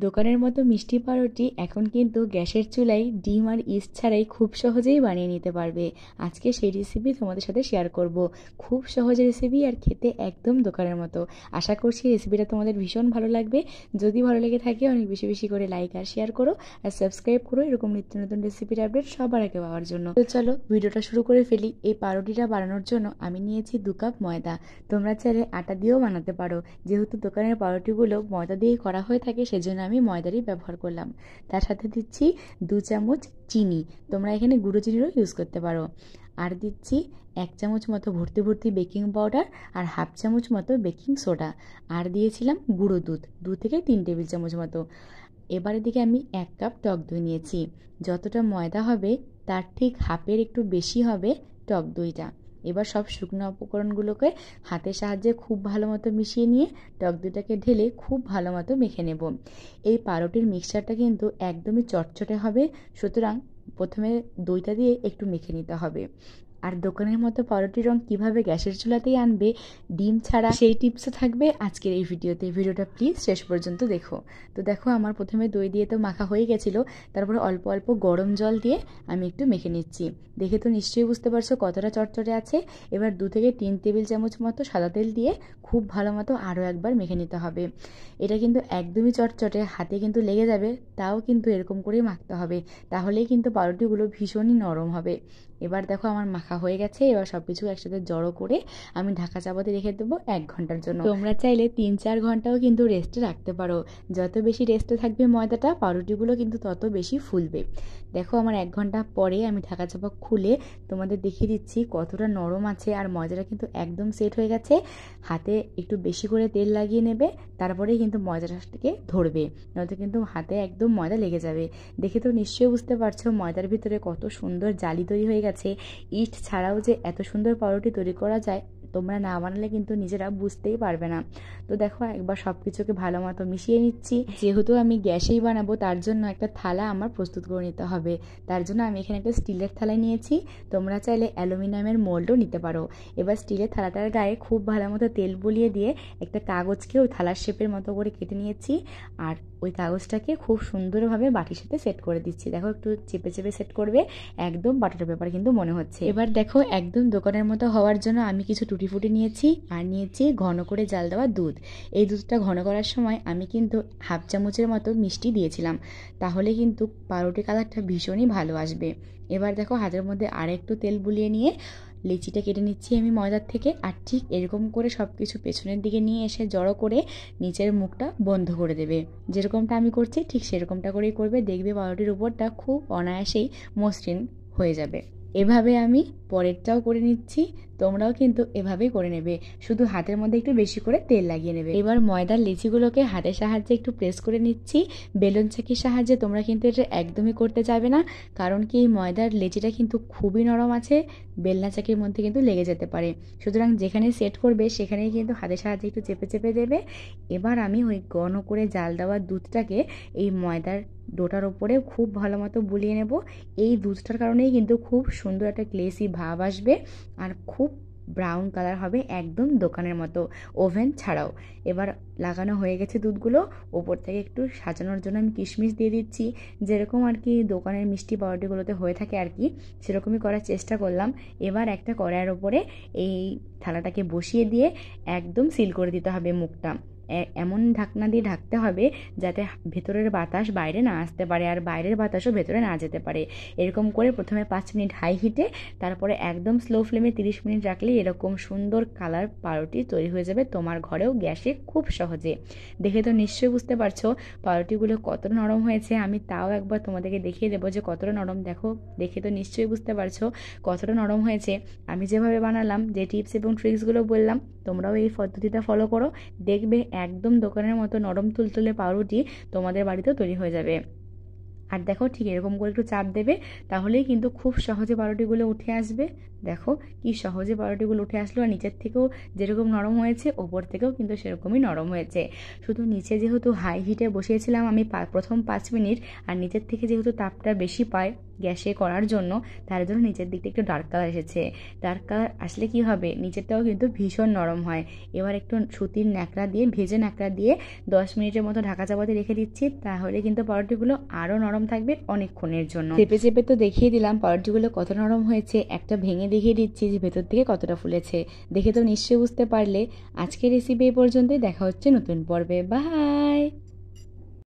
দোকানের মতো মিষ্টি পাউরুটি এখন কিন্তু গ্যাসের চুলায় ডিম আর ইস্ট ছাড়াই খুব সহজেই বানিয়ে নিতে পারবে। আজকে সেই রেসিপি তোমাদের সাথে শেয়ার করব। খুব সহজ রেসিপি আর খেতে একদম দোকানের মতো। আশা করছি রেসিপিটা তোমাদের ভীষণ ভালো লাগবে। যদি ভালো লেগে থাকে অনেক বেশি বেশি করে লাইক আর শেয়ার করো আর সাবস্ক্রাইব করো এরকম নিত্য নতুন রেসিপির আপডেট সবার আগে পাওয়ার জন্য। তো চলো ভিডিওটা শুরু করে ফেলি। এই পাউরুটিটা বানানোর জন্য আমি নিয়েছি 2 কাপ ময়দা। তোমরা চাইলে আটা দিয়েও বানাতে পারো, যেহেতু দোকানের পাউরুটিগুলো ময়দা দিয়েই করা হয়ে থাকে সেজন্য আমি ময়দারই ব্যবহার করলাম। তার সাথে দিচ্ছি 2 চামচ চিনি, তোমরা এখানে গুঁড়ো চিনিরও ইউজ করতে পারো। আর দিচ্ছি 1 চামচ মতো ভর্তি ভর্তি বেকিং পাউডার আর হাফ চামচ মতো বেকিং সোডা। আর দিয়েছিলাম গুঁড়ো দুধ 2 থেকে 3 টেবিল চামচ মতো। এবারের দিকে আমি 1 কাপ টক দই নিয়েছি। যতটা ময়দা হবে তার ঠিক হাফের একটু বেশি হবে টক দইটা। এবার সব শুকনো উপকরণগুলোকে হাতের সাহায্যে খুব ভালো মতো মিশিয়ে নিয়ে টক দইটাকে ঢেলে খুব ভালো মতো মেখে নেব। এই পাউরুটির মিক্সচারটা কিন্তু একদমই চটচটে হবে, সুতরাং প্রথমে দইটা দিয়ে একটু মেখে নিতে হবে। আর দোকানের মতো পাউরুটির রং কীভাবে গ্যাসের চুলাতেই আনবে ডিম ছাড়া, সেই টিপসও থাকবে আজকের এই ভিডিওতে। ভিডিওটা প্লিজ শেষ পর্যন্ত দেখো। তো দেখো আমার প্রথমে দই দিয়ে তো মাখা হয়ে গেছিলো, তারপরে অল্প অল্প গরম জল দিয়ে আমি একটু মেখে নিচ্ছি। দেখে তো নিশ্চয়ই বুঝতে পারছো কতটা চটচটে আছে। এবার 2 থেকে 3 টেবিল চামচ মতো সাদা তেল দিয়ে খুব ভালো মতো আরও একবার মেখে নিতে হবে। এটা কিন্তু একদমই চটচটে, হাতে কিন্তু লেগে যাবে, তাও কিন্তু এরকম করেই মাখতে হবে, তাহলেই কিন্তু পাউরুটিগুলো ভীষণই নরম হবে। এবার দেখো আমার মাখা হয়ে গেছে। এবার সব কিছু একসাথে জড়ো করে আমি ঢাকা চাপাতে রেখে দেবো 1 ঘন্টার জন্য। তোমরা চাইলে 3-4 ঘন্টাও কিন্তু রেস্টে রাখতে পারো। যত বেশি রেস্টে থাকবে ময়দাটা, পাউরুটিগুলো কিন্তু তত বেশি ফুলবে। দেখো আমার 1 ঘন্টা পরে আমি ঢাকা চাপা খুলে তোমাদের দেখিয়ে দিচ্ছি কতটা নরম আছে। আর ময়দাটা কিন্তু একদম সেট হয়ে গেছে। হাতে একটু বেশি করে তেল লাগিয়ে নেবে, তারপরে কিন্তু ময়দাটাকে ধরবে, নয়তো কিন্তু হাতে একদম ময়দা লেগে যাবে। দেখে তো নিশ্চয়ই বুঝতে পারছো ময়দার ভিতরে কত সুন্দর জালি তৈরি হয়ে গেছে। ইস্ট ছাড়াও যে এত সুন্দর পাউরুটি তৈরি করা যায়, তোমরা না বানালে কিন্তু নিজেরা বুঝতেই পারবে না। তো দেখো একবার সব কিছুকে ভালো মতো মিশিয়ে নিচ্ছি। যেহেতু আমি গ্যাসেই বানাবো তার জন্য একটা থালা আমার প্রস্তুত করে নিতে হবে। তার জন্য আমি এখানে একটা স্টিলের থালা নিয়েছি, তোমরা চাইলে অ্যালুমিনিয়ামের মোল্ডও নিতে পারো। এবার স্টিলের থালাটার গায়ে খুব ভালো মতো তেল বুলিয়ে দিয়ে একটা কাগজকে ওই থালার শেপের মতো করে কেটে নিয়েছি। আর ওই কাগজটাকে খুব সুন্দরভাবে বাটির সাথে সেট করে দিচ্ছি। দেখো একটু চেপে চেপে সেট করবে, একদম বাটার পেপার কিন্তু মনে হচ্ছে। এবার দেখো একদম দোকানের মতো হওয়ার জন্য আমি কিছু টুটি ফুটি নিয়েছি আর নিয়েছি ঘন করে জাল দেওয়া দুধ। এই দুধটা ঘন করার সময় আমি কিন্তু হাফ চামচের মতো মিষ্টি দিয়েছিলাম, তাহলে কিন্তু পাউরুটি কালারটা ভীষণই ভালো আসবে। এবার দেখো হাতের মধ্যে আর একটু তেল বুলিয়ে নিয়ে লিচিটা কেটে নিচ্ছি আমি ময়দার থেকে। আর ঠিক এরকম করে সব কিছু পেছনের দিকে নিয়ে এসে জড়ো করে নিচের মুখটা বন্ধ করে দেবে। যেরকমটা আমি করছি ঠিক সেরকমটা করেই করবে, দেখবে পাউরুটির উপরটা খুব অনায়াসেই মসৃণ হয়ে যাবে। এভাবে আমি পরেরটাও করে নিচ্ছি, তোমরাও কিন্তু এভাবেই করে নেবে, শুধু হাতের মধ্যে একটু বেশি করে তেল লাগিয়ে নেবে। এবার ময়দার লিচিগুলোকে হাতের সাহায্যে একটু প্রেস করে নিচ্ছি। বেলুন চাকির সাহায্যে তোমরা কিন্তু এটা একদমই করতে যাবে না, কারণ কি এই ময়দার লেচিটা কিন্তু খুবই নরম আছে, বেলনা চাকির মধ্যে কিন্তু লেগে যেতে পারে। সুতরাং যেখানে সেট করবে সেখানেই কিন্তু হাতের সাহায্যে একটু চেপে চেপে দেবে। এবার আমি ওই ঘন করে জাল দেওয়া দুধটাকে এই ময়দার ডোটার ওপরে খুব ভালো মতো বুলিয়ে নেব। এই দুধটার কারণেই কিন্তু খুব সুন্দর একটা গ্লেসি ভাব আসবে আর খুব ব্রাউন কালার হবে, একদম দোকানের মতো, ওভেন ছাড়াও। এবার লাগানো হয়ে গেছে দুধগুলো, ওপর থেকে একটু সাজানোর জন্য আমি কিশমিশ দিয়ে দিচ্ছি। যেরকম আর কি দোকানের মিষ্টি পাউরুটিগুলোতে হয়ে থাকে আর কি, সেরকমই করার চেষ্টা করলাম। এবার একটা কড়াইয়ের ওপরে এই থালাটাকে বসিয়ে দিয়ে একদম সিল করে দিতে হবে মুখটা। এমন ঢাকনা দিয়ে ঢাকতে হবে যাতে ভেতরের বাতাস বাইরে না আসতে পারে আর বাইরের বাতাসও ভেতরে না যেতে পারে। এরকম করে প্রথমে 5 মিনিট হাই হিটে, তারপরে একদম স্লো ফ্লেমে 30 মিনিট রাখলে এরকম সুন্দর কালার পাউরুটি তৈরি হয়ে যাবে তোমার ঘরেও গ্যাসে খুব সহজে। দেখে তো নিশ্চয়ই বুঝতে পারছো পাউরুটিগুলো কতটা নরম হয়েছে। আমি তাও একবার তোমাদেরকে দেখিয়ে দেবো যে কতটা নরম। দেখো দেখে তো নিশ্চয়ই বুঝতে পারছো কতটা নরম হয়েছে। আমি যেভাবে বানালাম, যে টিপস এবং ট্রিক্সগুলো বললাম, তোমরাও এই পদ্ধতিটা ফলো করো, দেখবে একদম দোকানের মতো নরম তুলতুলে পাউরুটি তোমাদের বাড়িতেও তৈরি হয়ে যাবে। আর দেখো ঠিক এরকম করে একটু চাপ দেবে, তাহলেই কিন্তু খুব সহজে পাউরুটিগুলো উঠে আসবে। দেখো কি সহজে পাউরুটিগুলো উঠে আসলো, আর নিচের থেকেও যেরকম নরম হয়েছে ওপর থেকেও কিন্তু সেরকমই নরম হয়েছে। শুধু নিচে যেহেতু হাই হিটে বসিয়েছিলাম আমি প্রথম 5 মিনিট, আর নিচের থেকে যেহেতু তাপটা বেশি পায় গ্যাসে করার জন্য, তার জন্য নিচের দিকটা একটু ডার্ক কালার এসেছে। ডার্ক কালার আসলে কি হবে, নিচেরটাও কিন্তু ভীষণ নরম হয়। এবার একটু সুতির ন্যাকড়া দিয়ে, ভেজে ন্যাকড়া দিয়ে 10 মিনিটের মতো ঢাকা চাপা দিয়ে রেখে দিচ্ছি। তাহলে কিন্তু পাউরুটিগুলো আরও নরম থাকবে অনেকক্ষণের জন্য। চেপে চেপে তো দেখিয়ে দিলাম পাউরুটিগুলো কত নরম হয়েছে, একটা ভেঙে দেখিয়ে দিচ্ছি যে ভেতর থেকে কতটা ফুলেছে। দেখে তো নিশ্চয়ই বুঝতে পারলে। আজকের রেসিপি এই পর্যন্তই, দেখা হচ্ছে নতুন পর্বে। বাই।